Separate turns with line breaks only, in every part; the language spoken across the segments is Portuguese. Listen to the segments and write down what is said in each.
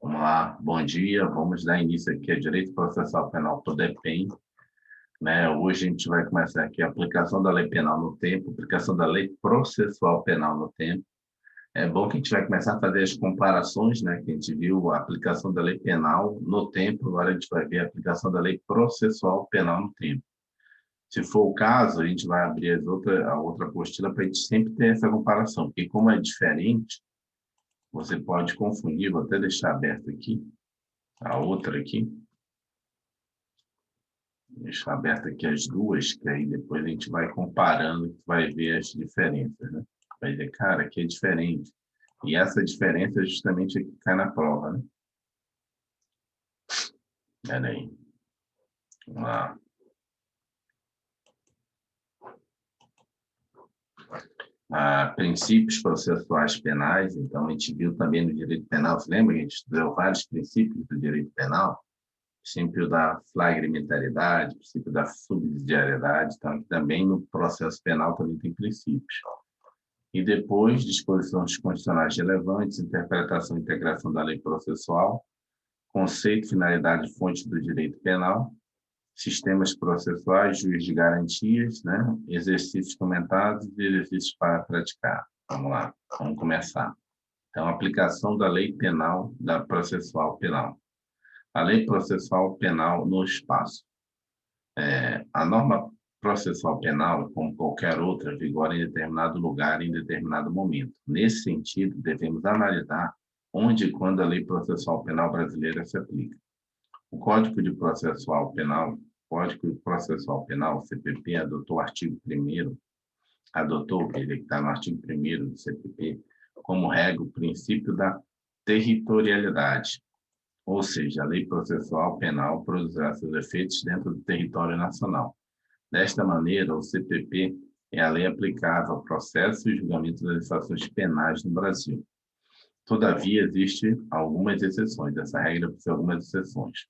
Vamos lá, bom dia. Vamos dar início aqui a Direito Processual Penal por DEPEN, né? Hoje a gente vai começar aqui a aplicação da lei penal no tempo, aplicação da lei processual penal no tempo. É bom que a gente vai começar a fazer as comparações, né? Que a gente viu a aplicação da lei penal no tempo, agora a gente vai ver a aplicação da lei processual penal no tempo. Se for o caso, a gente vai abrir a outra apostila para a gente sempre ter essa comparação, porque como é diferente, você pode confundir, vou até deixar aberto aqui, a outra aqui, deixar aberto aqui as duas, que aí depois a gente vai comparando, vai ver as diferenças, né? Vai ver, cara, aqui é diferente. E essa diferença é justamente a que cai na prova, né? Olha aí. Vamos lá. Princípios processuais penais, então a gente viu também no direito penal, você lembra que a gente estudou vários princípios do direito penal? O princípio da flagramentalidade, o princípio da subsidiariedade, então aqui também no processo penal também tem princípios. E depois, disposições constitucionais relevantes, interpretação e integração da lei processual, conceito, finalidade e fonte do direito penal, sistemas processuais, juiz de garantias, né? Exercícios comentados e exercícios para praticar. Vamos lá, vamos começar. Então, aplicação da lei penal, da processual penal. A lei processual penal no espaço. A norma processual penal, como qualquer outra, vigora em determinado lugar, em determinado momento. Nesse sentido, devemos analisar onde e quando a lei processual penal brasileira se aplica. O Código Processual Penal, CPP, adotou o artigo 1º, ele está no artigo 1º do CPP, como regra o princípio da territorialidade, ou seja, a lei processual penal produzirá seus efeitos dentro do território nacional. Desta maneira, o CPP é a lei aplicável ao processo e julgamento das infrações penais no Brasil. Todavia, existem algumas exceções. Essa regra possui algumas exceções.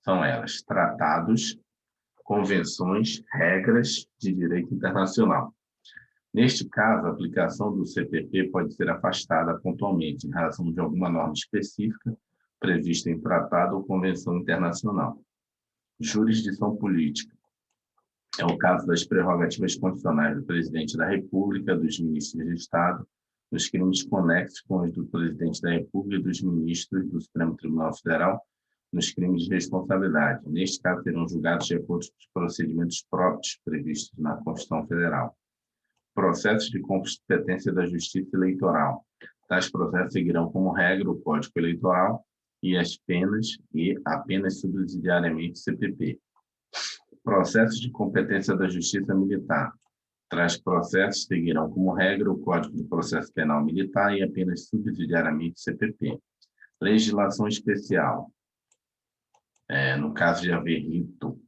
São elas: tratados, convenções, regras de direito internacional. Neste caso, a aplicação do CPP pode ser afastada pontualmente em razão de alguma norma específica prevista em tratado ou convenção internacional. Jurisdição política. É o caso das prerrogativas constitucionais do presidente da República, dos ministros de Estado, dos crimes conexos com os do presidente da República e dos ministros do Supremo Tribunal Federal, nos crimes de responsabilidade. Neste caso, serão julgados de acordo com os procedimentos próprios previstos na Constituição Federal. Processos de competência da Justiça Eleitoral. Tais processos seguirão como regra o Código Eleitoral e apenas subsidiariamente o CPP. Processos de competência da Justiça Militar. Tais processos seguirão como regra o Código de Processo Penal Militar e apenas subsidiariamente o CPP. Legislação especial. No caso de haver rito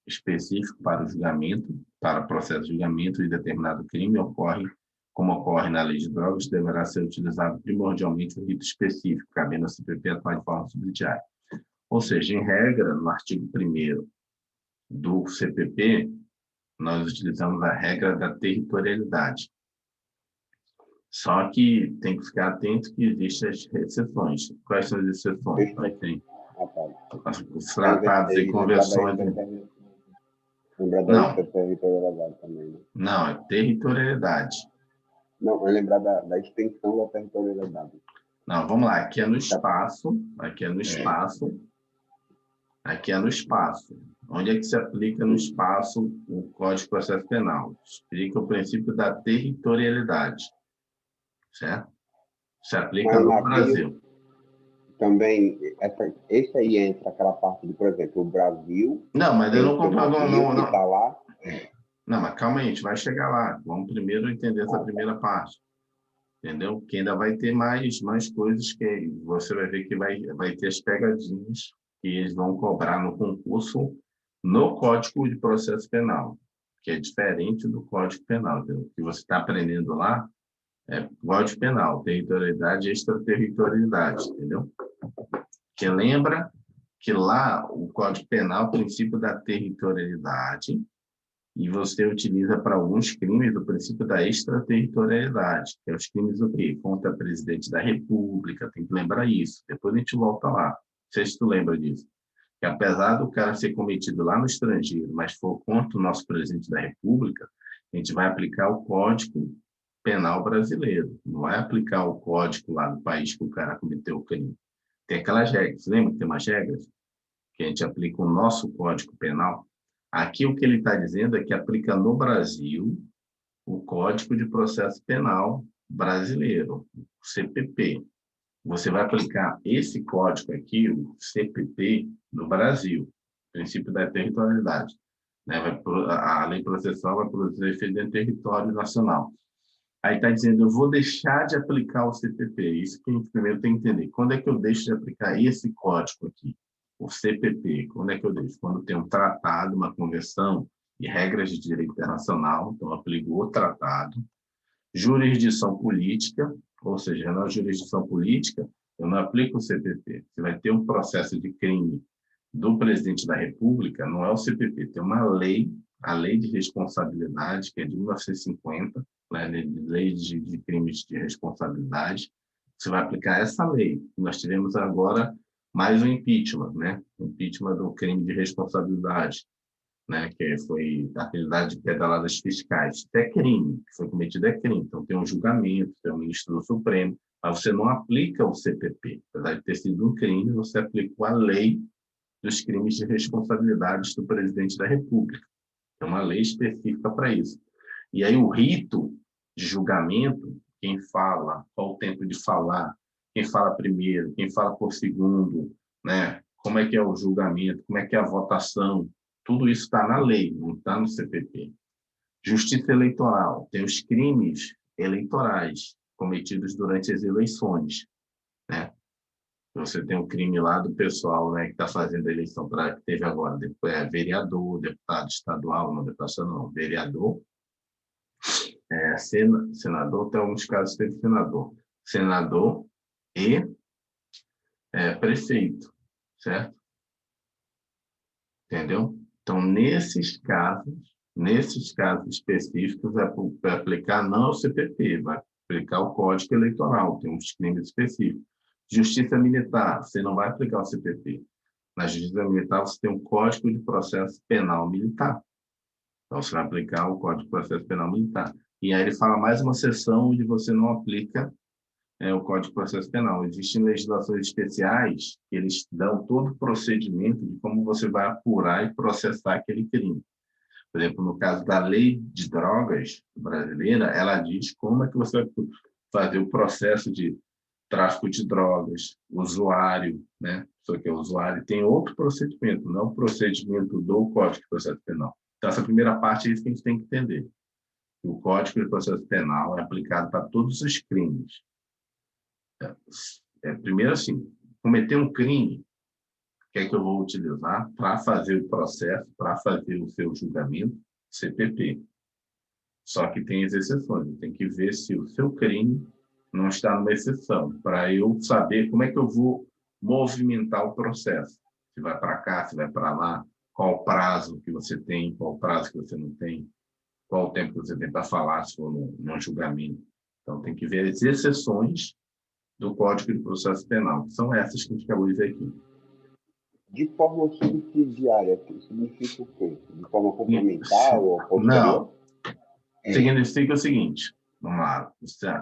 específico para o julgamento, para o processo de julgamento de determinado crime, como ocorre na lei de drogas, deverá ser utilizado primordialmente o rito específico, cabendo ao CPP atuar de forma subsidiária. Ou seja, em regra, no artigo 1º do CPP, nós utilizamos a regra da territorialidade. Só que tem que ficar atento que existem as exceções. Quais são as exceções? Tem os tratados e convenções.
Lembrar da territorialidade também, né?
Não, é territorialidade.
Não, é lembrar da extensão da territorialidade.
Não, vamos lá. Aqui é no espaço. Onde é que se aplica no espaço o Código de Processo Penal? Explica o princípio da territorialidade. Certo? Se aplica no Brasil.
Também, esse aí entra aquela parte de, por exemplo, o Brasil...
Não, mas eu não comparo, não.
Tá lá.
Não, mas calma aí, a gente vai chegar lá. Vamos primeiro entender essa primeira parte. Entendeu? Que ainda vai ter mais coisas que você vai ver que vai ter as pegadinhas que eles vão cobrar no concurso no Código de Processo Penal, que é diferente do Código Penal. Entendeu? O que você está aprendendo lá é Código Penal, territorialidade e extraterritorialidade, entendeu? Que lembra que lá o Código Penal, o princípio da territorialidade E você utiliza para alguns crimes o princípio da extraterritorialidade, que é os crimes o quê? Contra o presidente da República, tem que lembrar isso. Depois a gente volta lá. Não sei se tu lembra disso. Que apesar do cara ser cometido lá no estrangeiro, mas for contra o nosso presidente da República, a gente vai aplicar o Código Penal brasileiro. Não vai aplicar o código lá do país que o cara cometeu o crime. Tem aquelas regras. Lembra que tem umas regras? Que a gente aplica o nosso Código Penal. Aqui o que ele está dizendo é que aplica no Brasil o Código de Processo Penal brasileiro, o CPP. Você vai aplicar esse código aqui, o CPP, no Brasil, princípio da territorialidade. Né? A lei processual vai produzir efeito em território nacional. Aí está dizendo, eu vou deixar de aplicar o CPP. Isso que a gente primeiro tem que entender. Quando é que eu deixo de aplicar esse código aqui? O CPP, quando é que eu deixo? Quando tem um tratado, uma convenção e regras de direito internacional, então eu aplico o tratado. Jurisdição política, ou seja, na jurisdição política, eu não aplico o CPP. Você vai ter um processo de crime do presidente da República, não é o CPP, tem uma lei, a Lei de Responsabilidade, que é de 1950, né, Lei de Crimes de Responsabilidade. Você vai aplicar essa lei. Nós tivemos agora mais um impeachment, né? Impeachment do crime de responsabilidade, né? Que foi a atividade de pedaladas fiscais. É crime, que foi cometido é crime. Então, tem um julgamento, tem um ministro do Supremo, mas você não aplica o CPP. Apesar de ter sido um crime, você aplicou a lei dos crimes de responsabilidade do presidente da República. É uma lei específica para isso. E aí o rito de julgamento, quem fala, qual o tempo de falar, quem fala primeiro, quem fala por segundo, né? Como é que é o julgamento, como é que é a votação, tudo isso está na lei, não está no CPP. Justiça eleitoral, tem os crimes eleitorais cometidos durante as eleições, né? Você tem um crime lá do pessoal, né, que está fazendo a eleição que teve agora, depois vereador, deputado estadual, não deputado estadual, não, vereador, senador, tem alguns casos que teve senador e prefeito, certo? Entendeu? Então, nesses casos específicos, vai aplicar não o CPP, vai aplicar o Código Eleitoral, tem uns crimes específicos. Justiça militar, você não vai aplicar o CPP. Na Justiça Militar, você tem um Código de Processo Penal Militar. Então, você vai aplicar o Código de Processo Penal Militar. E aí ele fala mais uma seção onde você não aplica o Código de Processo Penal. Existem legislações especiais que eles dão todo o procedimento de como você vai apurar e processar aquele crime. Por exemplo, no caso da Lei de Drogas brasileira, ela diz como é que você vai fazer o processo de tráfico de drogas, usuário, né? Só que o usuário tem outro procedimento, não o procedimento do Código de Processo Penal. Então, essa primeira parte é isso que a gente tem que entender. O Código de Processo Penal é aplicado para todos os crimes. Primeiro, assim, cometer um crime, o que é que eu vou utilizar para fazer o processo, para fazer o seu julgamento? CPP. Só que tem as exceções. Tem que ver se o seu crime não está numa exceção, para eu saber como é que eu vou movimentar o processo. Se vai para cá, se vai para lá, qual o prazo que você tem, qual o prazo que você não tem, qual o tempo que você tem para falar se for num julgamento. Então, tem que ver as exceções do Código de Processo Penal, que são essas que a gente acabou de ver aqui.
De forma subsidiária, significa o quê? De forma complementar ou posterior?
Não. Significa o seguinte, vamos lá,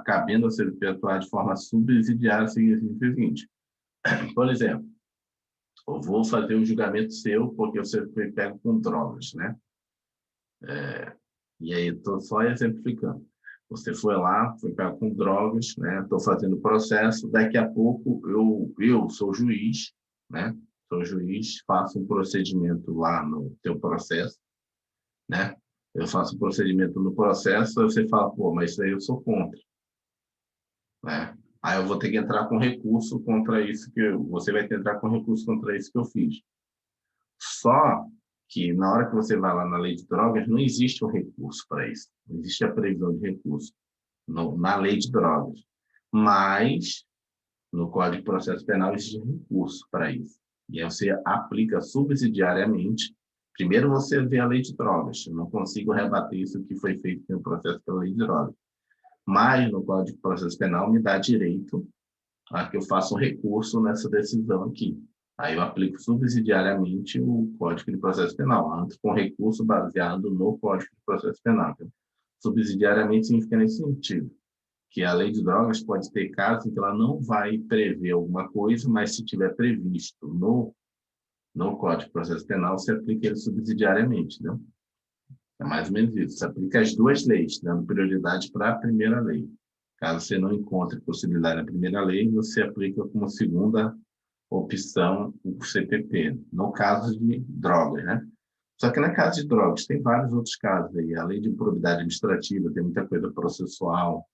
cabendo a ser efetuado de forma subsidiária, significa o seguinte, por exemplo, eu vou fazer um julgamento seu porque você foi pego com drogas, né? E aí, estou só exemplificando. Você foi lá, foi pego com drogas, né? Estou fazendo o processo, daqui a pouco eu sou juiz, né? Sou juiz, faço um procedimento lá no teu processo, né? Eu faço o procedimento no processo, você fala, pô, mas isso aí eu sou contra, né? Aí eu vou ter que entrar com recurso contra isso você vai ter que entrar com recurso contra isso que eu fiz. Só que na hora que você vai lá na lei de drogas, não existe um recurso para isso. Não existe a previsão de recurso na lei de drogas. Mas no Código de Processo Penal existe recurso para isso. E aí você aplica subsidiariamente, Primeiro você vê a lei de drogas. Eu não consigo rebater isso que foi feito no processo pela lei de drogas. Mas no Código de Processo Penal me dá direito a que eu faça um recurso nessa decisão aqui. Aí eu aplico subsidiariamente o Código de Processo Penal, antes com recurso baseado no Código de Processo Penal. Então, subsidiariamente significa nesse sentido, que a lei de drogas pode ter casos em que ela não vai prever alguma coisa, mas se tiver previsto no Código de Processo Penal, se aplica ele subsidiariamente, né? É mais ou menos isso. Você aplica as duas leis, dando prioridade para a primeira lei. Caso você não encontre possibilidade na primeira lei, você aplica como segunda opção o CPP, no caso de drogas, né? Só que no caso de drogas, tem vários outros casos aí. A lei de improbidade administrativa tem muita coisa processual,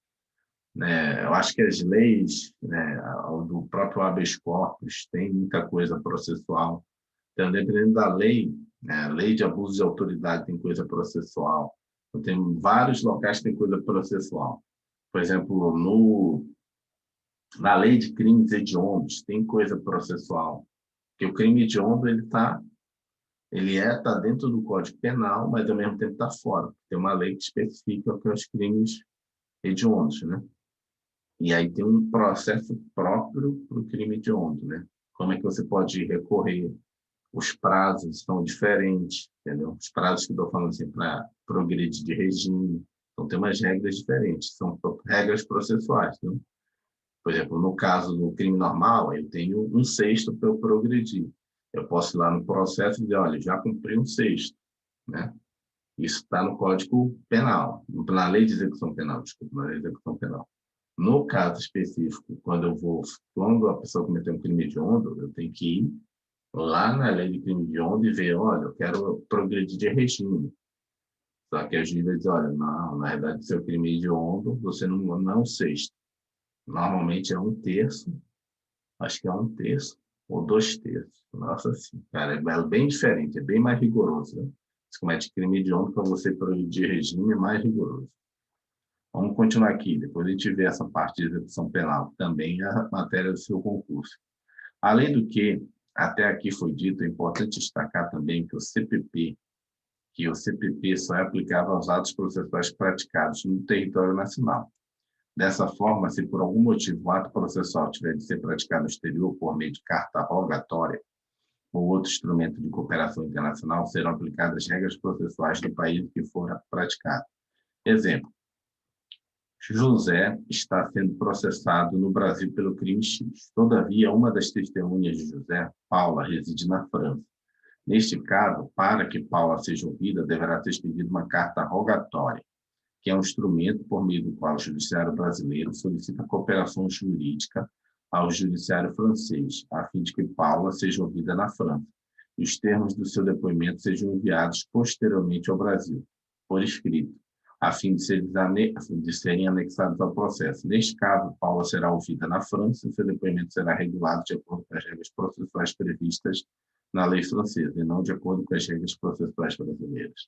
né? Eu acho que as leis, né, do próprio habeas corpus tem muita coisa processual. Então, dependendo da lei, né, a lei de abuso de autoridade tem coisa processual. Então, tem vários locais que tem coisa processual. Por exemplo, na lei de crimes hediondos tem coisa processual. Porque o crime hediondo tá dentro do Código Penal, mas ao mesmo tempo está fora. Tem uma lei que especifica o que é os crimes hediondos, né? E aí tem um processo próprio para o crime hediondo, né? Como é que você pode recorrer? Os prazos são diferentes, entendeu? Os prazos que eu estou falando assim, para progredir de regime, então tem umas regras diferentes, são regras processuais, né? Por exemplo, no caso do crime normal, eu tenho um sexto para eu progredir. Eu posso ir lá no processo e dizer, olha, já cumpri um sexto, né? Isso está no Código Penal, na Lei de Execução Penal, desculpa, na Lei de Execução Penal. No caso específico, quando a pessoa cometeu um crime hediondo, eu tenho que ir lá na lei de crime hediondo e ver, olha, eu quero progredir de regime. Só que a juiz vai dizer, olha, não, na verdade, seu crime hediondo, você não é um sexto. Normalmente é um terço, acho que é um terço ou dois terços. Nossa, assim, cara, é bem diferente, é bem mais rigoroso, né? Se comete crime hediondo, para você progredir de regime, é mais rigoroso. Vamos continuar aqui, depois a gente vê essa parte de execução penal, também a matéria do seu concurso. Além do que, até aqui foi dito, é importante destacar também que o CPP só é aplicável aos atos processuais praticados no território nacional. Dessa forma, se por algum motivo o ato processual tiver de ser praticado no exterior por meio de carta rogatória ou outro instrumento de cooperação internacional, serão aplicadas as regras processuais do país que for praticado. Exemplo: José está sendo processado no Brasil pelo crime X. Todavia, uma das testemunhas de José, Paula, reside na França. Neste caso, para que Paula seja ouvida, deverá ter expedido uma carta rogatória, que é um instrumento por meio do qual o judiciário brasileiro solicita cooperação jurídica ao judiciário francês, a fim de que Paula seja ouvida na França e os termos do seu depoimento sejam enviados posteriormente ao Brasil, por escrito, a fim de serem anexados ao processo. Neste caso, Paula será ouvida na França e seu depoimento será regulado de acordo com as regras processuais previstas na lei francesa, e não de acordo com as regras processuais brasileiras.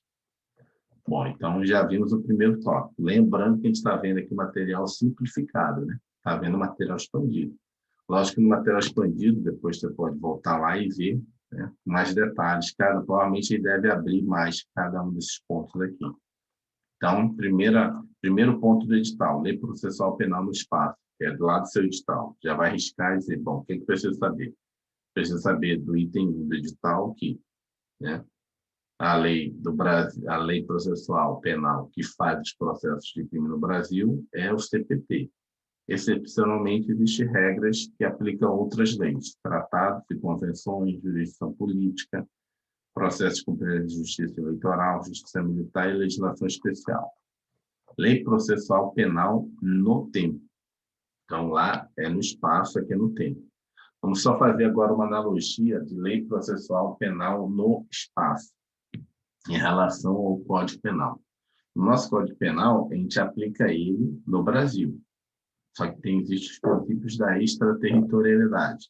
Bom, então já vimos o primeiro tópico. Lembrando que a gente está vendo aqui o material simplificado, né? Está vendo o material expandido. Lógico que no material expandido, depois você pode voltar lá e ver, né, mais detalhes. Provavelmente ele deve abrir mais cada um desses pontos aqui. Então, primeiro ponto do edital, Lei Processual Penal no Espaço, que é do lado do seu edital. Já vai riscar e dizer, bom, o que precisa saber? Precisa saber do item 1 do edital, que, né, a lei do Brasil, a lei processual penal que faz os processos de crime no Brasil é o CPP. Excepcionalmente, existem regras que aplicam outras leis, tratados e convenções, jurisdição política, processos cumprimento de justiça eleitoral, justiça militar e legislação especial. Lei processual penal no tempo. Então, lá é no espaço, aqui é no tempo. Vamos só fazer agora uma analogia de lei processual penal no espaço, em relação ao Código Penal. No nosso Código Penal, a gente aplica ele no Brasil. Só que existem os princípios da extraterritorialidade.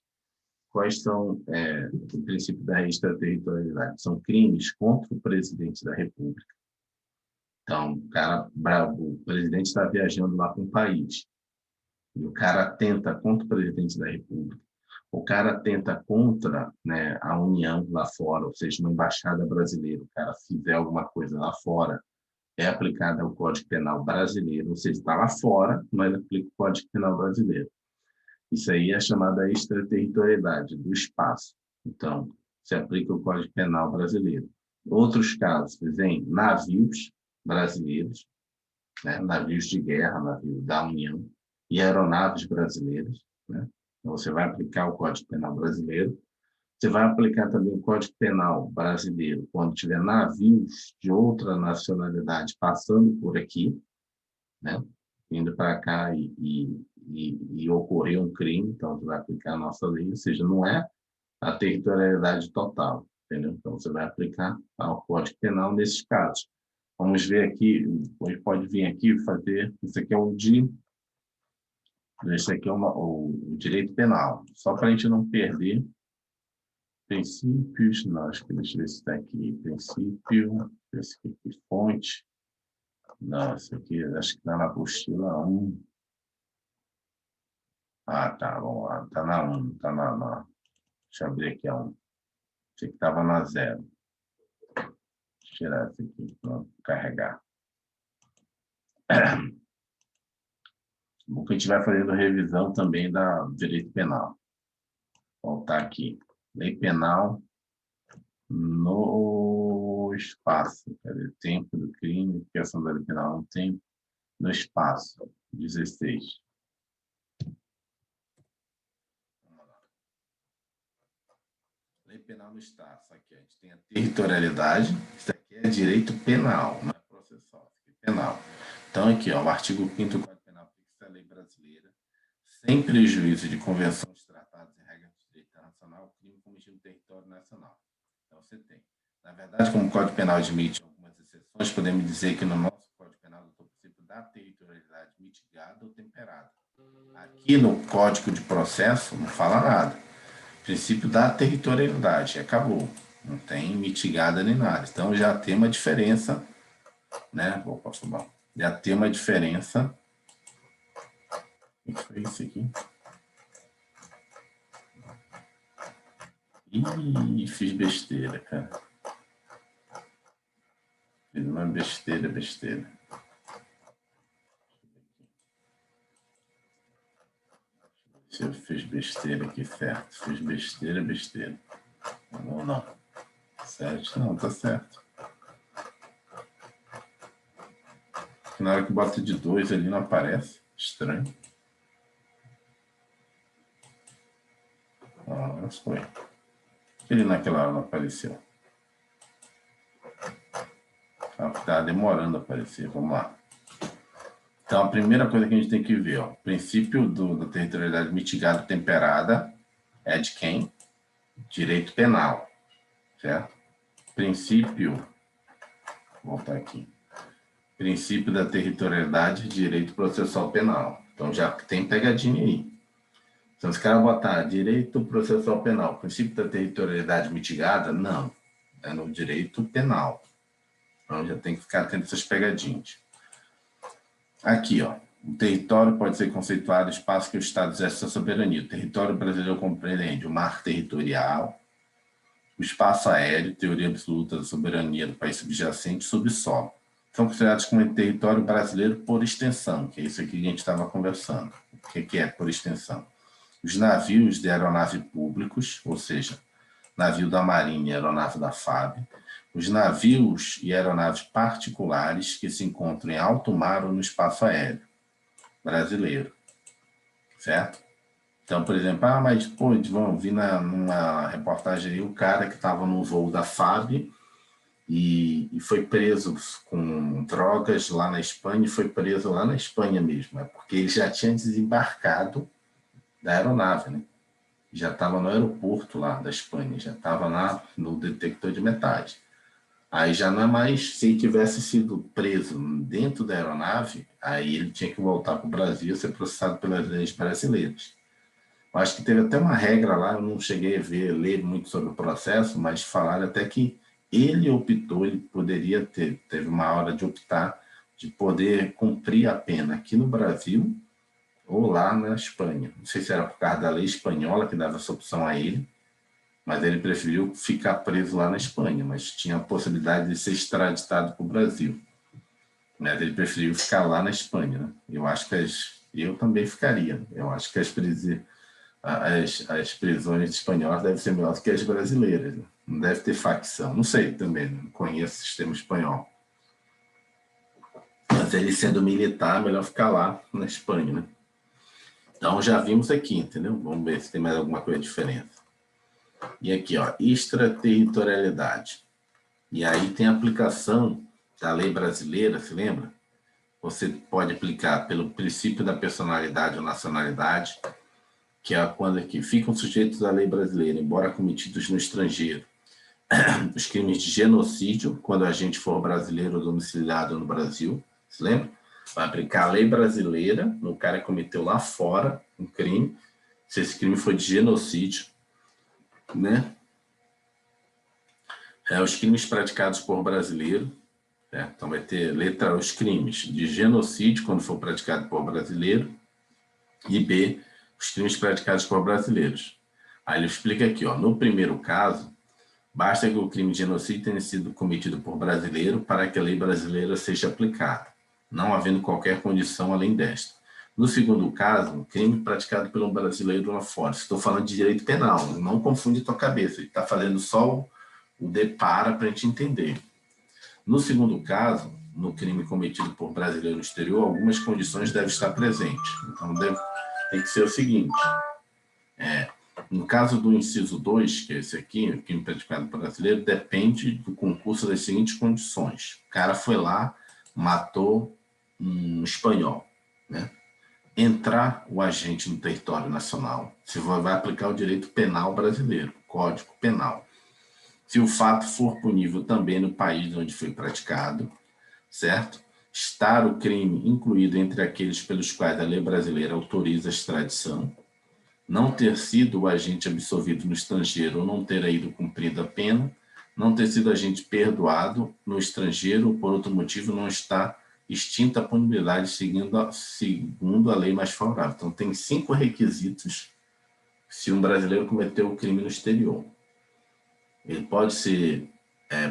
Quais são o princípio da extraterritorialidade? São crimes contra o presidente da República. Então, o presidente está viajando lá para um país, e o cara atenta contra o presidente da República, o cara tenta contra, né, a União lá fora, ou seja, uma embaixada brasileira, o cara fizer alguma coisa lá fora, é aplicado ao Código Penal brasileiro, ou seja, está lá fora, mas aplica o Código Penal brasileiro. Isso aí é chamada extraterritorialidade do espaço. Então, se aplica o Código Penal brasileiro. Outros casos, em navios brasileiros, né, navios de guerra, navio da União, e aeronaves brasileiras, né? Então, você vai aplicar o Código Penal brasileiro. Você vai aplicar também o Código Penal brasileiro quando tiver navios de outra nacionalidade passando por aqui, né? Indo para cá e ocorreu um crime, então você vai aplicar a nossa lei, ou seja, não é a territorialidade total, entendeu? Então você vai aplicar ao Código Penal nesses casos. Vamos ver aqui, ele pode vir aqui e fazer, isso aqui é o direito penal, só para a gente não perder princípios, não, acho que deixa eu ver se está aqui, princípio, esse aqui, fonte, não, esse aqui acho que está na apostila 1. Ah, tá, vamos lá, está na 1, está deixa eu abrir aqui a 1. Achei que estava na 0. Deixa eu tirar esse aqui, para carregar. Bom, que a gente vai fazendo revisão também da direito penal. Voltar aqui. Lei penal no espaço. Quer dizer, tempo do crime, questão da lei penal no tempo, no espaço. 16. Vamos lá. Lei penal no espaço. Aqui a gente tem a territorialidade. Isso aqui é direito penal, não é processual. Isso aqui é penal. Então, aqui, ó, o artigo 5º do Código Penal fixa a lei brasileira, sem prejuízo de convenções, tratados e regras do direito internacional, crime cometido no território nacional. Então, você tem. Na verdade, como o Código Penal admite algumas exceções, podemos dizer que no nosso Código Penal o princípio da territorialidade mitigada ou temperada. Aqui no Código de Processo não fala nada. Princípio da territorialidade, acabou. Não tem mitigada nem nada. Então, já tem uma diferença, né? Opa, bom. Já tem uma diferença. O que foi isso aqui? Ih, fiz besteira, cara. Fiz uma besteira. Se eu fiz besteira aqui, certo. Fiz besteira. Não. Certo? Não, tá certo. Na hora que bota de 2 ali não aparece. Estranho. Agora foi. Ele naquela hora não apareceu. Tá demorando a aparecer. Vamos lá. Então, a primeira coisa que a gente tem que ver, ó, o princípio da territorialidade mitigada temperada é de quem? Direito penal, certo? Princípio, vou voltar aqui. Princípio da territorialidade, direito processual penal. Então, já tem pegadinha aí. Então, se o cara botar direito processual penal, princípio da territorialidade mitigada, não. É no direito penal. Então, já tem que ficar atento a essas pegadinhas. Aqui, ó. O território pode ser conceituado espaço que o Estado exerce sua soberania. O território brasileiro compreende o mar territorial, o espaço aéreo, teoria absoluta da soberania do país subjacente e subsolo. São considerados como território brasileiro por extensão, que é isso aqui que a gente estava conversando. O que é por extensão? Os navios de aeronave públicos, ou seja, navio da Marinha e aeronave da FAB, os navios e aeronaves particulares que se encontram em alto mar ou no espaço aéreo brasileiro, certo? Então, por exemplo, mas, pô, vi numa reportagem aí o cara que estava no voo da FAB e foi preso com drogas lá na Espanha, e foi preso lá na Espanha mesmo, porque ele já tinha desembarcado da aeronave, né? Já estava no aeroporto lá da Espanha, já estava lá no detector de metais. Aí já não é mais, se ele tivesse sido preso dentro da aeronave, aí ele tinha que voltar para o Brasil e ser processado pelas leis brasileiras. Eu acho que teve até uma regra lá, eu não cheguei a ler muito sobre o processo, mas falaram até que ele optou, ele poderia teve uma hora de optar, de poder cumprir a pena aqui no Brasil ou lá na Espanha. Não sei se era por causa da lei espanhola que dava essa opção a ele, mas ele preferiu ficar preso lá na Espanha, mas tinha a possibilidade de ser extraditado para o Brasil. Mas ele preferiu ficar lá na Espanha. Né? Eu acho que eu também ficaria. Eu acho que as prisões espanholas devem ser melhores que as brasileiras. Né? Não deve ter facção. Não sei também, não conheço o sistema espanhol. Mas ele sendo militar, melhor ficar lá na Espanha. Né? Então já vimos aqui, entendeu? Vamos ver se tem mais alguma coisa diferente. E aqui, ó, extraterritorialidade. E aí tem a aplicação da lei brasileira, se lembra? Você pode aplicar pelo princípio da personalidade ou nacionalidade, que é quando aqui ficam sujeitos à lei brasileira, embora cometidos no estrangeiro. Os crimes de genocídio, quando a gente for brasileiro domiciliado no Brasil, se lembra? Vai aplicar a lei brasileira no cara que cometeu lá fora um crime, se esse crime foi de genocídio, né? Os crimes praticados por brasileiro, então vai ter letra os crimes de genocídio quando for praticado por brasileiro e B, os crimes praticados por brasileiros. Aí ele explica aqui, ó, no primeiro caso, basta que o crime de genocídio tenha sido cometido por brasileiro para que a lei brasileira seja aplicada, não havendo qualquer condição além desta. No segundo caso, crime praticado pelo brasileiro lá fora. Estou falando de direito penal, não confunde tua cabeça. Ele está fazendo só o depara para a gente entender. No segundo caso, no crime cometido por brasileiro no exterior, algumas condições devem estar presentes. Então, tem que ser o seguinte. No caso do inciso 2, que é esse aqui, o crime praticado por brasileiro, depende do concurso das seguintes condições. O cara foi lá, matou um espanhol, né? Entrar o agente no território nacional, se vai aplicar o direito penal brasileiro, Código Penal. Se o fato for punível também no país onde foi praticado, certo? Estar o crime incluído entre aqueles pelos quais a lei brasileira autoriza a extradição, não ter sido o agente absolvido no estrangeiro ou não ter ido cumprida a pena, não ter sido agente perdoado no estrangeiro ou por outro motivo não está extinta a punibilidade segundo a lei mais favorável. Então, tem 5 requisitos se um brasileiro cometeu o crime no exterior. Ele pode ser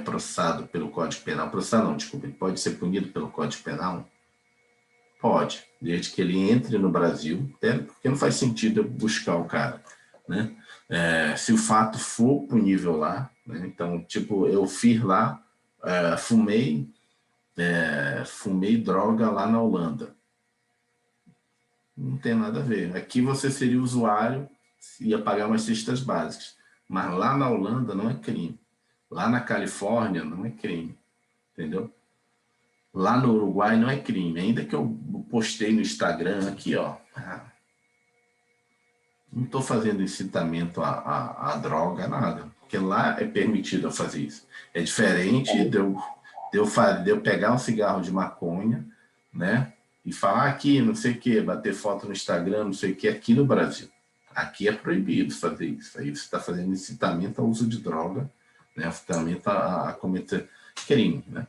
processado pelo Código Penal. Processado não, desculpa. Ele pode ser punido pelo Código Penal? Pode, desde que ele entre no Brasil, porque não faz sentido eu buscar o cara, né? Se o fato for punível lá, né? Então, tipo, eu fiz lá, fumei droga lá na Holanda. Não tem nada a ver. Aqui você seria usuário, ia pagar umas cestas básicas. Mas lá na Holanda não é crime. Lá na Califórnia não é crime. Entendeu? Lá no Uruguai não é crime. Ainda que eu postei no Instagram aqui, ó. Não estou fazendo incitamento a droga, nada. Porque lá é permitido eu fazer isso. É diferente de eu pegar um cigarro de maconha, né? E falar aqui, não sei o quê, bater foto no Instagram, não sei o quê, aqui no Brasil. Aqui é proibido fazer isso. Aí você está fazendo incitamento ao uso de droga, né? Incitamento a cometer crime, né?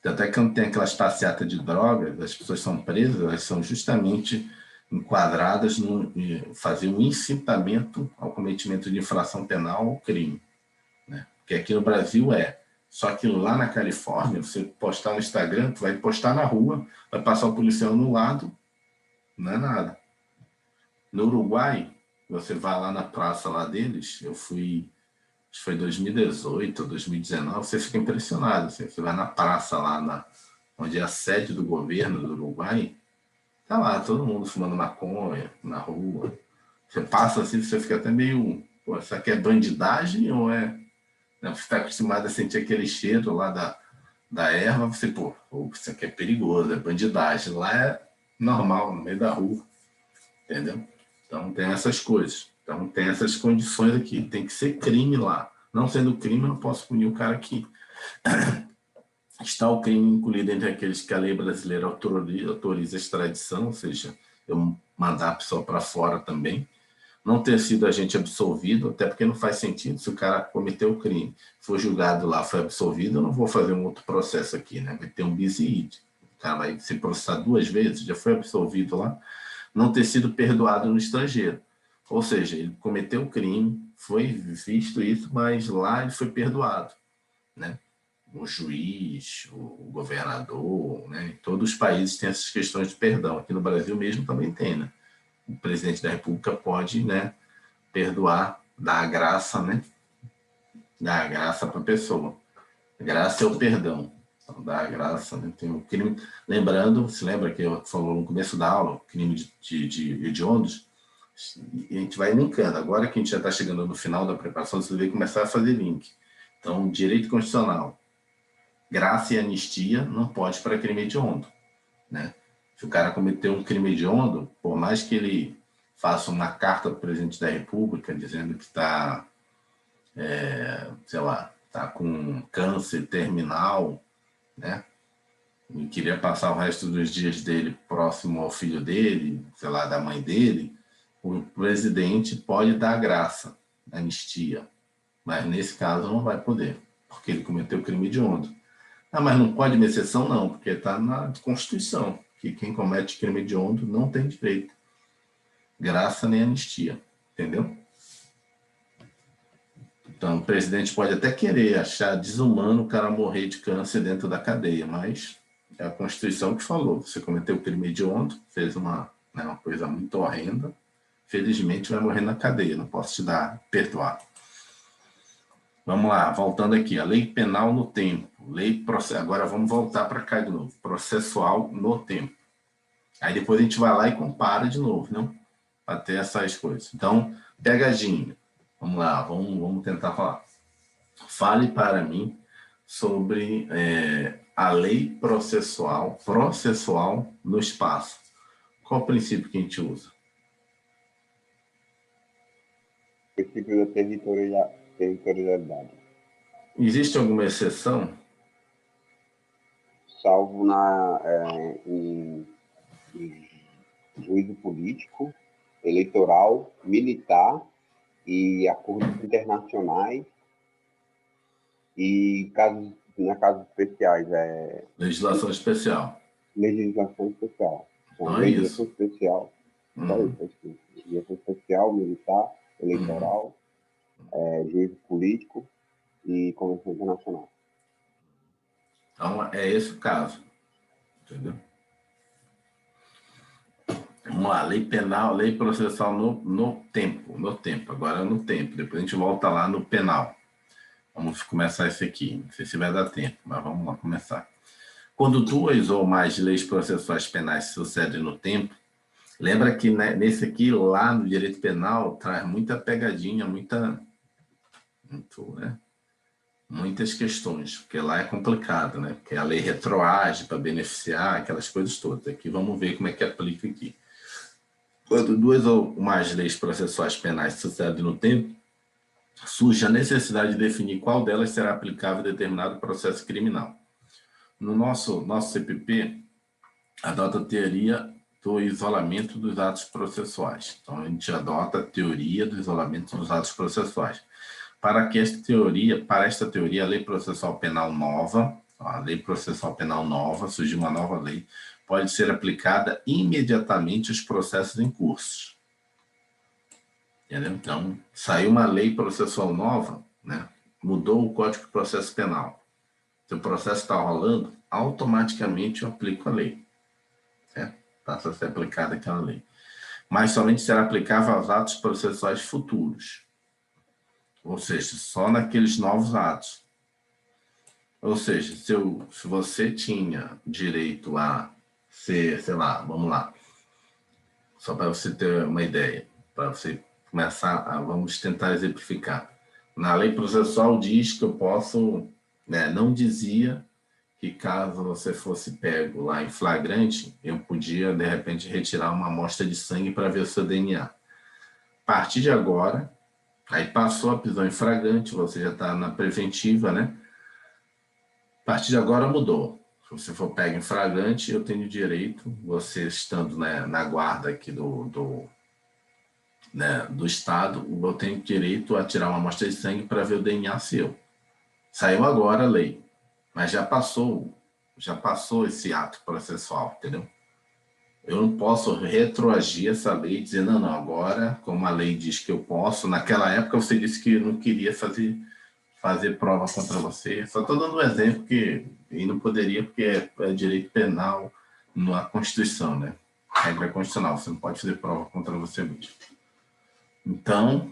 Até que quando tem aquelas passeatas de drogas, as pessoas são presas, elas são justamente enquadradas em fazer um incitamento ao cometimento de infração penal ou crime, né? Porque aqui no Brasil só que lá na Califórnia, você postar no Instagram, tu vai postar na rua, vai passar o policial no lado, não é nada. No Uruguai, você vai lá na praça lá deles, eu fui, acho que foi 2018 ou 2019, você fica impressionado. Assim, você vai na praça lá, onde é a sede do governo do Uruguai, tá lá todo mundo fumando maconha na rua. Você passa assim, você fica até meio, pô, isso aqui é bandidagem ou é... Você está acostumado a sentir aquele cheiro lá da erva, você, pô, isso aqui é perigoso, é bandidagem. Lá é normal, no meio da rua, entendeu? Então tem essas coisas. Então tem essas condições aqui. Tem que ser crime lá. Não sendo crime, eu não posso punir o cara aqui. Está o crime incluído entre aqueles que a lei brasileira autoriza a extradição, ou seja, eu mandar a pessoa para fora também. Não ter sido agente absolvido, até porque não faz sentido. Se o cara cometeu o crime, foi julgado lá, foi absolvido, eu não vou fazer um outro processo aqui, né? Vai ter um bis e id. O cara vai ser processado 2 vezes, já foi absolvido lá. não ter sido perdoado no estrangeiro. Ou seja, ele cometeu o crime, foi visto isso, mas lá ele foi perdoado, né? O juiz, o governador, né? Todos os países têm essas questões de perdão. Aqui no Brasil mesmo também tem, né? O presidente da República pode, né, perdoar, dar a graça, né? Dar a graça para a pessoa. Graça é o perdão. Então, dar a graça, né? Tem o crime. Lembrando, se lembra que eu falou no começo da aula, o crime de hediondos, e a gente vai linkando. Agora que a gente já está chegando no final da preparação, você vai começar a fazer link. Então, direito constitucional, graça e anistia não pode para crime hediondo, né? Se o cara cometeu um crime hediondo, por mais que ele faça uma carta para o presidente da República dizendo que está, sei lá, está com câncer terminal, né? E queria passar o resto dos dias dele próximo ao filho dele, sei lá, da mãe dele, o presidente pode dar graça, anistia, mas nesse caso não vai poder, porque ele cometeu crime hediondo. Ah, mas não pode uma exceção? Não, porque está na Constituição, que quem comete crime hediondo não tem direito, graça nem anistia, entendeu? Então, o presidente pode até querer achar desumano o cara morrer de câncer dentro da cadeia, mas é a Constituição que falou. Você cometeu crime hediondo, fez uma coisa muito horrenda, felizmente vai morrer na cadeia, não posso te dar, perdoar. Vamos lá, voltando aqui, a lei penal no tempo, agora vamos voltar para cá de novo, processual no tempo. Aí depois a gente vai lá e compara de novo, não? Para ter essas coisas. Então, pegadinha. Vamos lá, vamos tentar falar. Fale para mim sobre a lei processual no espaço. Qual o princípio que a gente usa?
Princípio da territorialidade.
Existe alguma exceção?
Salvo em juízo político, eleitoral, militar e acordos internacionais e casos especiais.
Legislação especial.
Legislação especial.
Então é
legislação
isso.
especial. Só isso, legislação especial, militar, eleitoral, juízo político e convenção internacional.
Então é esse o caso. Entendeu? Vamos lá, lei penal, lei processual no tempo. Agora no tempo. Depois a gente volta lá no penal. Vamos começar esse aqui. Não sei se vai dar tempo, mas vamos lá começar. Quando duas ou mais leis processuais penais se sucedem no tempo, lembra que nesse aqui, lá no direito penal, traz muita pegadinha, muitas questões, porque lá é complicado, né? Porque a lei retroage para beneficiar, aquelas coisas todas. Aqui vamos ver como é que aplica aqui. Quando duas ou mais leis processuais penais se sucedem no tempo, surge a necessidade de definir qual delas será aplicável em determinado processo criminal. No nosso CPP, adota a teoria do isolamento dos atos processuais. Então, a gente adota a teoria do isolamento dos atos processuais. Para esta teoria, a lei processual penal nova, surgiu uma nova lei, pode ser aplicada imediatamente aos processos em curso. Entendeu? Então, saiu uma lei processual nova, né? Mudou o Código de Processo Penal. Se o processo está rolando, automaticamente eu aplico a lei. Certo? Passa a ser aplicada aquela lei. Mas somente será aplicável aos atos processuais futuros. Ou seja, só naqueles novos atos. Ou seja, se você tinha direito a ser, sei lá, vamos lá, só para você ter uma ideia, para você começar vamos tentar exemplificar. Na lei processual diz que eu posso, não dizia que caso você fosse pego lá em flagrante, eu podia, de repente, retirar uma amostra de sangue para ver o seu DNA. A partir de agora, aí passou a prisão em flagrante, você já está na preventiva, né? A partir de agora mudou. Se você for pego em flagrante, eu tenho direito, você estando na guarda aqui do Estado, eu tenho direito a tirar uma amostra de sangue para ver o DNA seu. Saiu agora a lei, mas já passou esse ato processual, entendeu? Eu não posso retroagir essa lei dizendo, não, agora, como a lei diz que eu posso, naquela época você disse que não queria fazer prova contra você. Só estou dando um exemplo que e não poderia, porque é direito penal na Constituição, né? Regra constitucional, você não pode fazer prova contra você mesmo. Então,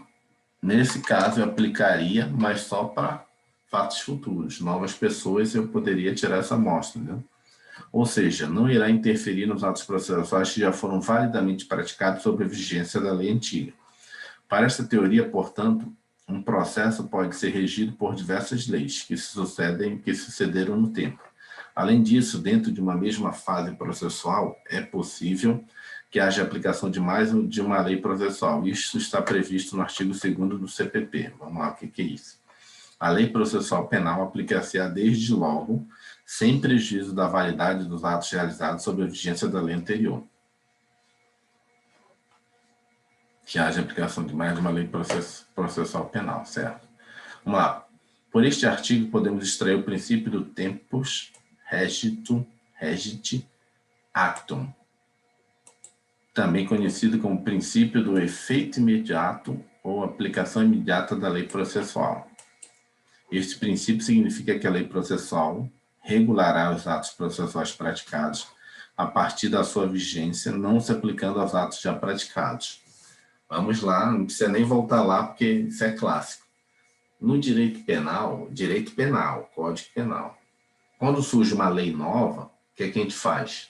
nesse caso, eu aplicaria, mas só para fatos futuros. Novas pessoas, eu poderia tirar essa amostra, né? Ou seja, não irá interferir nos atos processuais que já foram validamente praticados sob a vigência da lei antiga. Para esta teoria, portanto, um processo pode ser regido por diversas leis que sucederam no tempo. Além disso, dentro de uma mesma fase processual, é possível que haja aplicação de mais de uma lei processual. Isso está previsto no artigo 2º do CPP. Vamos lá, o que é isso? A lei processual penal aplica-se-á desde logo, sem prejuízo da validade dos atos realizados sob a vigência da lei anterior. Que haja aplicação de mais de uma lei processual penal, certo? Vamos lá. Por este artigo, podemos extrair o princípio do tempus regit actum, também conhecido como princípio do efeito imediato ou aplicação imediata da lei processual. Este princípio significa que a lei processual regulará os atos processuais praticados a partir da sua vigência, não se aplicando aos atos já praticados. Vamos lá, não precisa nem voltar lá, porque isso é clássico. No direito penal, Código Penal, quando surge uma lei nova, o que é que a gente faz?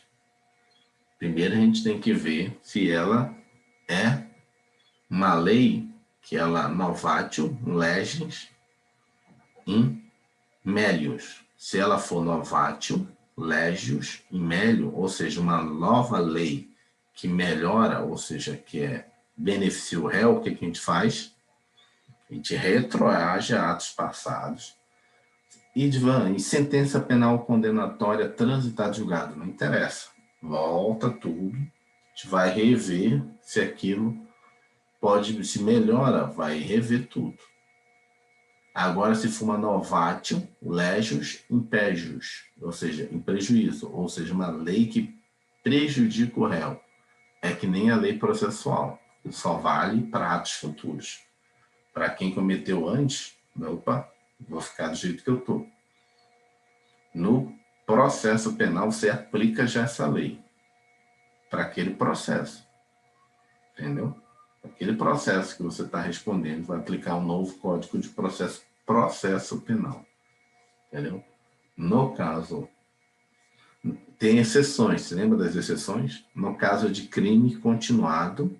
Primeiro a gente tem que ver se ela é uma lei que ela novatio leges in melius. Se ela for novatio legius in melius, ou seja, uma nova lei que melhora, ou seja, que beneficia o réu, o que a gente faz? A gente retroage a atos passados. E sentença penal condenatória transitada julgado, não interessa. Volta tudo, a gente vai rever se aquilo se melhora, vai rever tudo. Agora, se for uma novatio legius impégius, ou seja, em prejuízo, ou seja, uma lei que prejudica o réu, é que nem a lei processual, só vale para atos futuros. Para quem cometeu antes, opa, vou ficar do jeito que eu estou. No processo penal, você aplica já essa lei para aquele processo. Entendeu? Aquele processo que você está respondendo vai aplicar um novo código de processo penal. Entendeu? No caso, tem exceções. Você lembra das exceções? No caso de crime continuado,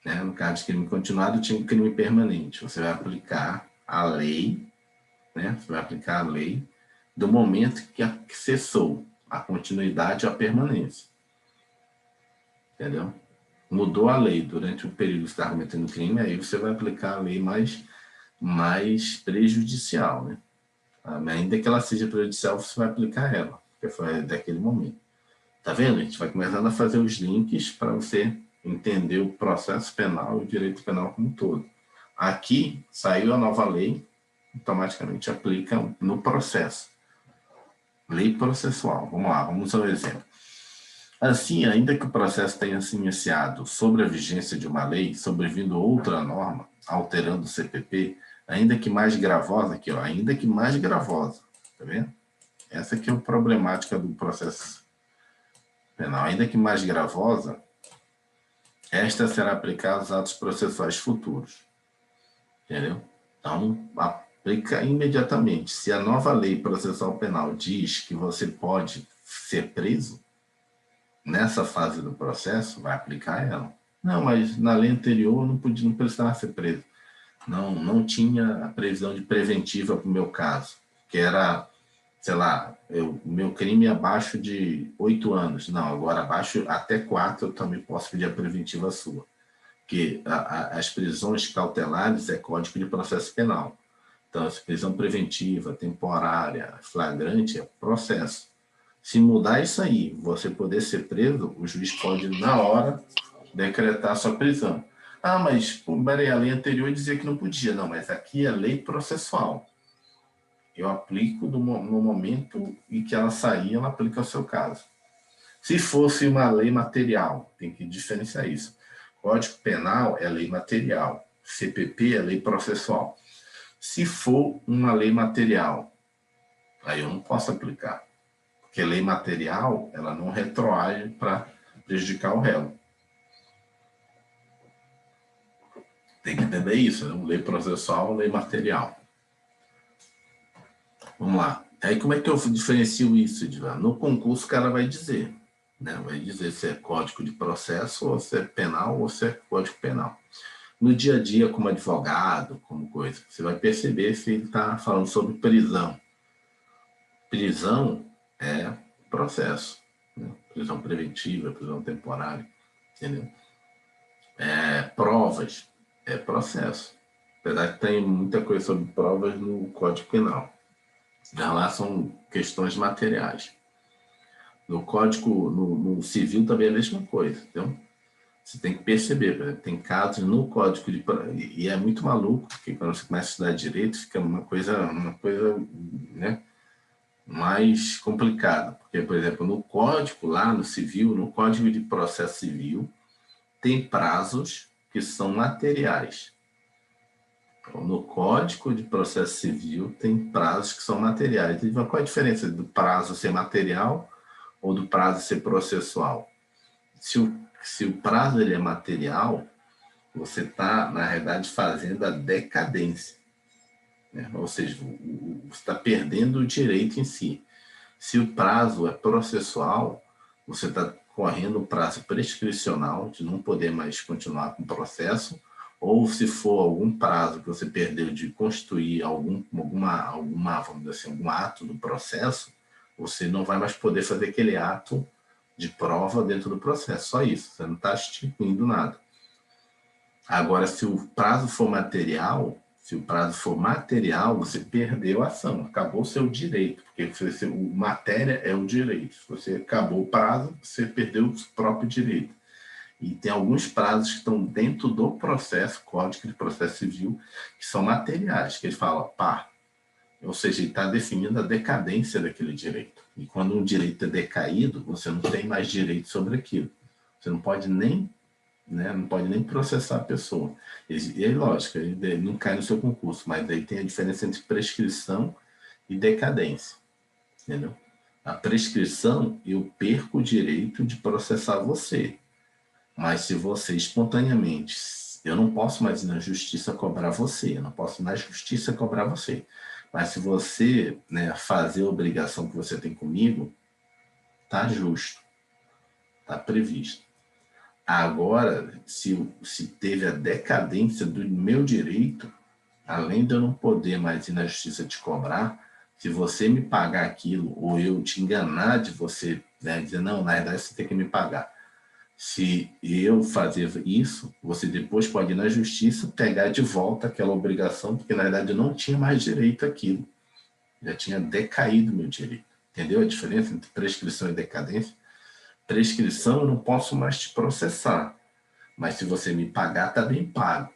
né? No caso de crime continuado, tinha um crime permanente. Você vai aplicar a lei, né? Você vai aplicar a lei do momento que cessou a continuidade ou a permanência. Entendeu? Mudou a lei durante o período que você está cometendo crime, aí você vai aplicar a lei mais prejudicial, né? Ainda que ela seja prejudicial, você vai aplicar ela, porque foi daquele momento. Tá vendo? A gente vai começando a fazer os links para você entender o processo penal e o direito penal como um todo. Aqui, saiu a nova lei, automaticamente aplica no processo. Lei processual. Vamos lá, vamos ao exemplo. Assim, ainda que o processo tenha se iniciado sobre a vigência de uma lei, sobrevindo outra norma, alterando o CPP, ainda que mais gravosa, aqui, ó, ainda que mais gravosa, tá vendo? Essa aqui é a problemática do processo penal. Ainda que mais gravosa, esta será aplicada aos atos processuais futuros. Entendeu? Então, aplica imediatamente. Se a nova lei processual penal diz que você pode ser preso, nessa fase do processo, vai aplicar ela. Não, mas na lei anterior não precisava ser preso. Não tinha a previsão de preventiva para o meu caso, que era, sei lá, o meu crime abaixo de 8 anos. Não, agora abaixo até 4 eu também posso pedir a preventiva sua. Porque as prisões cautelares é Código de Processo Penal. Então, essa prisão preventiva, temporária, flagrante é processo. Se mudar isso aí, você poder ser preso, o juiz pode, na hora, decretar sua prisão. Ah, mas a lei anterior dizia que não podia. Não, mas aqui é lei processual. Eu aplico no momento em que ela sair, ela aplica ao seu caso. Se fosse uma lei material, tem que diferenciar isso. Código Penal é lei material, CPP é lei processual. Se for uma lei material, aí eu não posso aplicar, porque lei material, ela não retroage para prejudicar o réu. Tem que entender isso, né? Lei processual, lei material. Vamos lá. Aí como é que eu diferencio isso, Edvan? No concurso o cara vai dizer, né? Vai dizer se é código de processo, ou se é penal, ou se é código penal. No dia a dia, como advogado, como coisa, você vai perceber se ele está falando sobre prisão. Prisão é processo, né? Prisão preventiva, prisão temporária, entendeu? Provas é processo. Apesar que tem muita coisa sobre provas no Código Penal. Já lá são questões materiais. No Código, no Civil também é a mesma coisa. Então, você tem que perceber, por exemplo, tem casos no Código de... E é muito maluco, porque quando você começa a estudar direito, fica uma coisa né, mais complicada. Porque, por exemplo, no Código, lá no Civil, no Código de Processo Civil, tem prazos que são materiais. No Código de Processo Civil tem prazos que são materiais. Qual é a diferença do prazo ser material ou do prazo ser processual? Se o prazo ele é material, você está, na realidade, fazendo a decadência, né? Ou seja, você está perdendo o direito em si. Se o prazo é processual, você está correndo o prazo prescricional de não poder mais continuar com o processo, ou se for algum prazo que você perdeu de constituir alguma vamos dizer assim, algum ato do processo, você não vai mais poder fazer aquele ato de prova dentro do processo. Só isso, você não está instituindo nada. Agora, se o prazo for material, você perdeu a ação, acabou o seu direito, porque matéria é o direito. Se você acabou o prazo, você perdeu o próprio direito. E tem alguns prazos que estão dentro do processo, Código de Processo Civil, que são materiais, que ele fala, ou seja, ele está definindo a decadência daquele direito. E quando um direito é decaído, você não tem mais direito sobre aquilo. Você não pode nem, né, não pode nem processar a pessoa. E é lógico, ele não cai no seu concurso, mas daí tem a diferença entre prescrição e decadência. Entendeu? A prescrição, eu perco o direito de processar você. Mas se você espontaneamente, eu não posso mais ir na justiça cobrar você, eu não posso ir na justiça cobrar você. Mas se você, né, fazer a obrigação que você tem comigo, tá justo, tá previsto. Agora, se teve a decadência do meu direito, além de eu não poder mais ir na justiça te cobrar, se você me pagar aquilo, ou eu te enganar de você, né, dizer, não, na verdade você tem que me pagar. Se eu fazer isso, você depois pode ir na justiça pegar de volta aquela obrigação, porque na verdade eu não tinha mais direito àquilo. Já tinha decaído meu direito. Entendeu a diferença entre prescrição e decadência? Prescrição, eu não posso mais te processar, mas se você me pagar, está bem pago.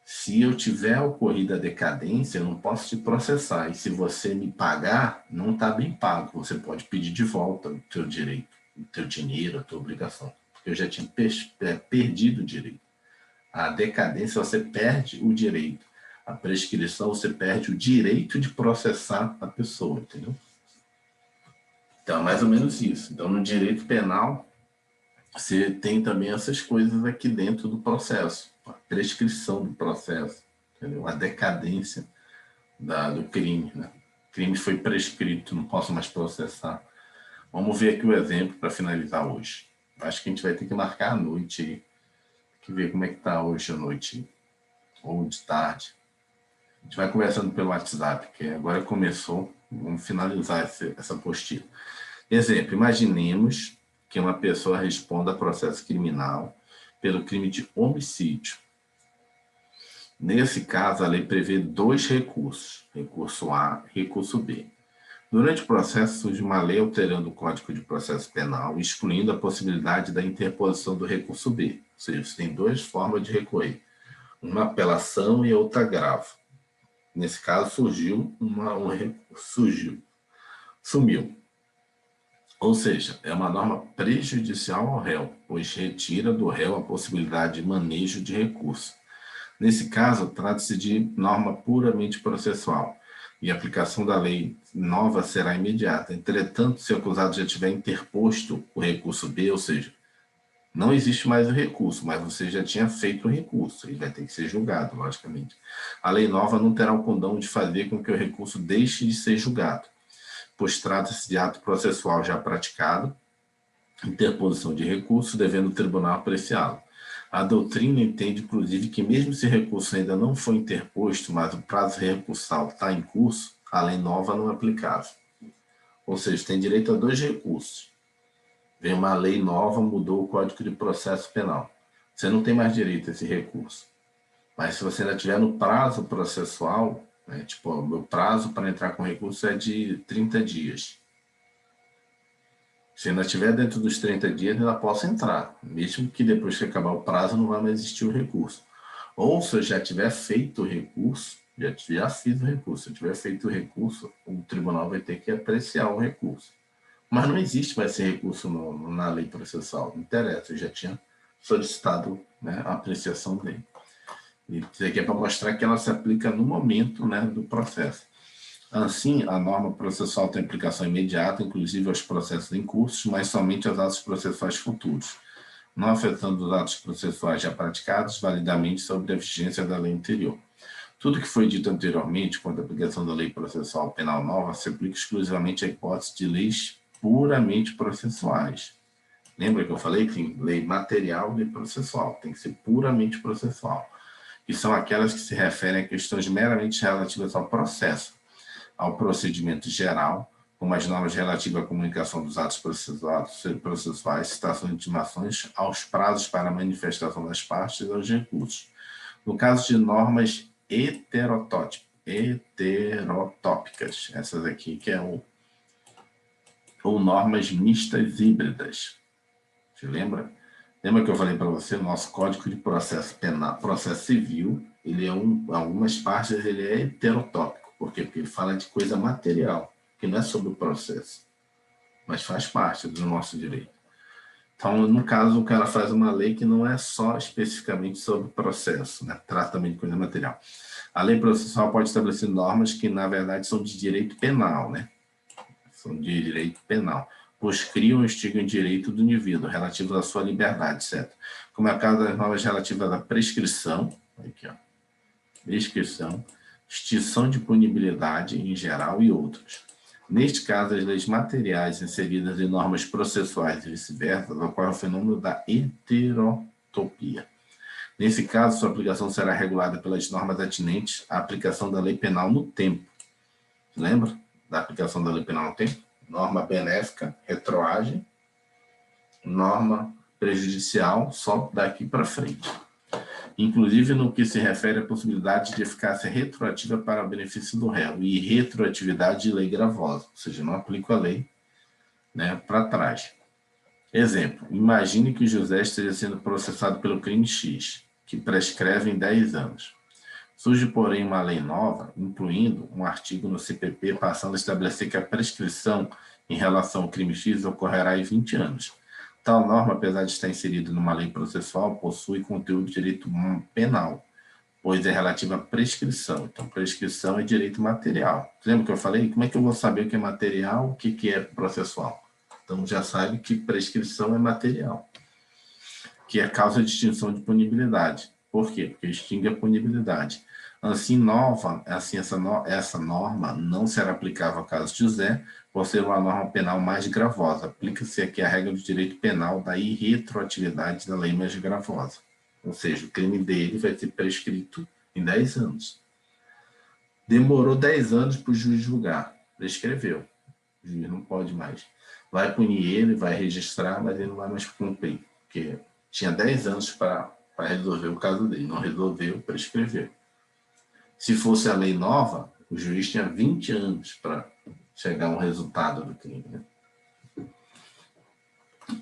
Se eu tiver ocorrido a decadência, eu não posso te processar. E se você me pagar, não está bem pago. Você pode pedir de volta o teu direito, o teu dinheiro, a tua obrigação. Porque eu já tinha perdido o direito. A decadência, você perde o direito. A prescrição, você perde o direito de processar a pessoa, entendeu? Então, é mais ou menos isso. Então, no direito penal, você tem também essas coisas aqui dentro do processo. A prescrição do processo, entendeu? A decadência do crime, né? O crime foi prescrito, não posso mais processar. Vamos ver aqui o exemplo para finalizar hoje. Acho que a gente vai ter que marcar a noite aí. Tem que ver como é que está hoje à noite, ou de tarde. A gente vai conversando pelo WhatsApp, que agora começou. Vamos finalizar essa apostila. Exemplo, imaginemos que uma pessoa responda a processo criminal pelo crime de homicídio. Nesse caso, a lei prevê 2 recursos, recurso A e recurso B. Durante o processo, surge uma lei alterando o Código de Processo Penal, excluindo a possibilidade da interposição do recurso B. Ou seja, você tem 2 formas de recorrer, uma apelação e outra agravo. Nesse caso, sumiu. Ou seja, é uma norma prejudicial ao réu, pois retira do réu a possibilidade de manejo de recurso. Nesse caso, trata-se de norma puramente processual, e a aplicação da lei nova será imediata. Entretanto, se o acusado já tiver interposto o recurso B, ou seja, não existe mais o recurso, mas você já tinha feito o recurso, ele vai ter que ser julgado, logicamente. A lei nova não terá o condão de fazer com que o recurso deixe de ser julgado, pois trata-se de ato processual já praticado, interposição de recurso, devendo o tribunal apreciá-lo. A doutrina entende, inclusive, que mesmo se o recurso ainda não foi interposto, mas o prazo recursal está em curso, a lei nova não é aplicável. Ou seja, tem direito a 2 recursos. Vem uma lei nova, mudou o Código de Processo Penal. Você não tem mais direito a esse recurso. Mas se você ainda estiver no prazo processual, né, tipo, o meu prazo para entrar com recurso é de 30 dias. Se ainda estiver dentro dos 30 dias, ainda posso entrar, mesmo que depois que acabar o prazo não vai mais existir o recurso. Ou se eu já tiver feito o recurso, já fiz o recurso, se eu tiver feito o recurso, o tribunal vai ter que apreciar o recurso. Mas não existe mais esse recurso na lei processual, não interessa, eu já tinha solicitado, né, a apreciação dele. E isso aqui é para mostrar que ela se aplica no momento, né, do processo. Assim, a norma processual tem aplicação imediata, inclusive aos processos em curso, mas somente aos atos processuais futuros, não afetando os atos processuais já praticados validamente sobre a vigência da lei anterior. Tudo que foi dito anteriormente quanto à aplicação da lei processual penal nova se aplica exclusivamente à hipótese de leis puramente processuais. Lembra que eu falei que tem lei material e lei processual, tem que ser puramente processual, que são aquelas que se referem a questões meramente relativas ao processo, ao procedimento geral, como as normas relativas à comunicação dos atos processuais, citação de intimações, aos prazos para a manifestação das partes e aos recursos. No caso de normas heterotópicas, essas aqui que é ou normas mistas híbridas. Você lembra? Lembra que eu falei para você, o nosso Código de Processo Penal, Processo Civil, ele é algumas partes ele é heterotópico. Por quê? Porque ele fala de coisa material, que não é sobre o processo, mas faz parte do nosso direito. Então, no caso, o cara faz uma lei que não é só especificamente sobre o processo, né? Trata também de coisa material. A lei processual pode estabelecer normas que, na verdade, são de direito penal, né? São de direito penal, pois criam e instigam o direito do indivíduo relativo à sua liberdade, certo? Como é o caso das normas relativas à prescrição, aqui, ó, prescrição, extinção de punibilidade em geral e outros. Neste caso, as leis materiais inseridas em normas processuais e vice-versa ocorre o fenômeno da heterotopia. Nesse caso, sua aplicação será regulada pelas normas atinentes à aplicação da lei penal no tempo. Lembra da aplicação da lei penal no tempo? Norma benéfica, retroage, norma prejudicial, só daqui para frente. Inclusive no que se refere à possibilidade de eficácia retroativa para o benefício do réu e retroatividade de lei gravosa, ou seja, não aplico a lei, né, para trás. Exemplo, imagine que o José esteja sendo processado pelo crime X, que prescreve em 10 anos. Surge, porém, uma lei nova, incluindo um artigo no CPP, passando a estabelecer que a prescrição em relação ao crime X ocorrerá em 20 anos. Tal norma, apesar de estar inserida numa lei processual, possui conteúdo de direito penal, pois é relativa à prescrição. Então, prescrição é direito material. Lembra que eu falei? Como é que eu vou saber o que é material, o que é processual? Então, já sabe que prescrição é material, que é causa de extinção de punibilidade. Por quê? Porque extingue a punibilidade. Assim, essa norma não será aplicável ao caso de José, por ser uma norma penal mais gravosa. Aplica-se aqui a regra do direito penal da irretroatividade da lei mais gravosa. Ou seja, o crime dele vai ser prescrito em 10 anos. Demorou 10 anos para o juiz julgar. Prescreveu. O juiz não pode mais. Vai punir ele, vai registrar, mas ele não vai mais cumprir. Porque tinha 10 anos para resolver o caso dele. Não resolveu, prescreveu. Se fosse a lei nova, o juiz tinha 20 anos para chegar a um resultado do crime, né?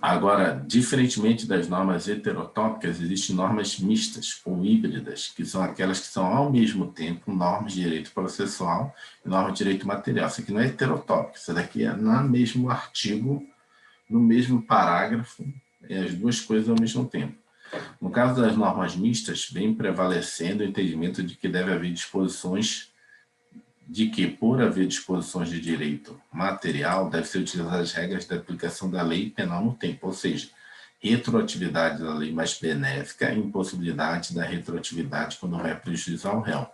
Agora, diferentemente das normas heterotópicas, existem normas mistas ou híbridas, que são aquelas que são, ao mesmo tempo, normas de direito processual e normas de direito material. Isso aqui não é heterotópico, isso daqui é no mesmo artigo, no mesmo parágrafo as duas coisas ao mesmo tempo. No caso das normas mistas, vem prevalecendo o entendimento de que deve haver disposições de que, por haver disposições de direito material, deve ser utilizadas as regras de aplicação da lei penal no tempo, ou seja, retroatividade da lei mais benéfica e impossibilidade da retroatividade quando houver prejuízo ao réu.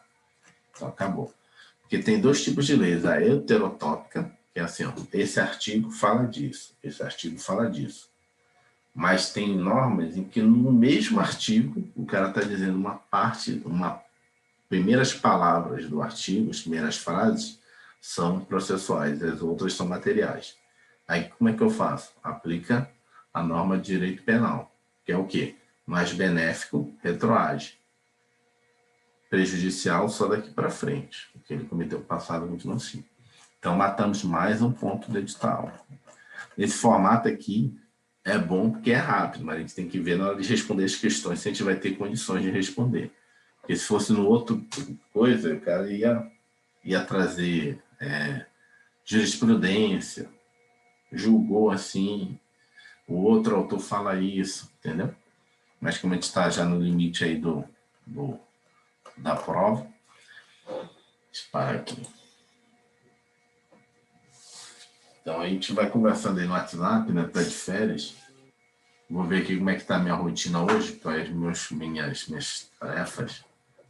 Então, acabou. Porque tem dois tipos de leis, a heterotópica, que é assim, ó, esse artigo fala disso, esse artigo fala disso. Mas tem normas em que no mesmo artigo o cara está dizendo uma parte, primeiras palavras do artigo, as primeiras frases são processuais, as outras são materiais. Aí como é que eu faço? Aplica a norma de direito penal, que é o quê? Mais benéfico, retroage. Prejudicial só daqui para frente, porque ele cometeu o passado muito nocivo. Então matamos mais um ponto do edital. Esse formato aqui é bom porque é rápido, mas a gente tem que ver na hora de responder as questões se a gente vai ter condições de responder. Porque se fosse no outro coisa, o cara ia trazer jurisprudência, julgou assim, o outro autor fala isso, entendeu? Mas como a gente está já no limite aí da prova, deixa eu parar aqui. Então a gente vai conversando aí no WhatsApp, né? Tá de férias. Vou ver aqui como é que tá a minha rotina hoje, quais minhas tarefas.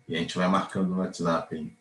E a gente vai marcando no WhatsApp aí.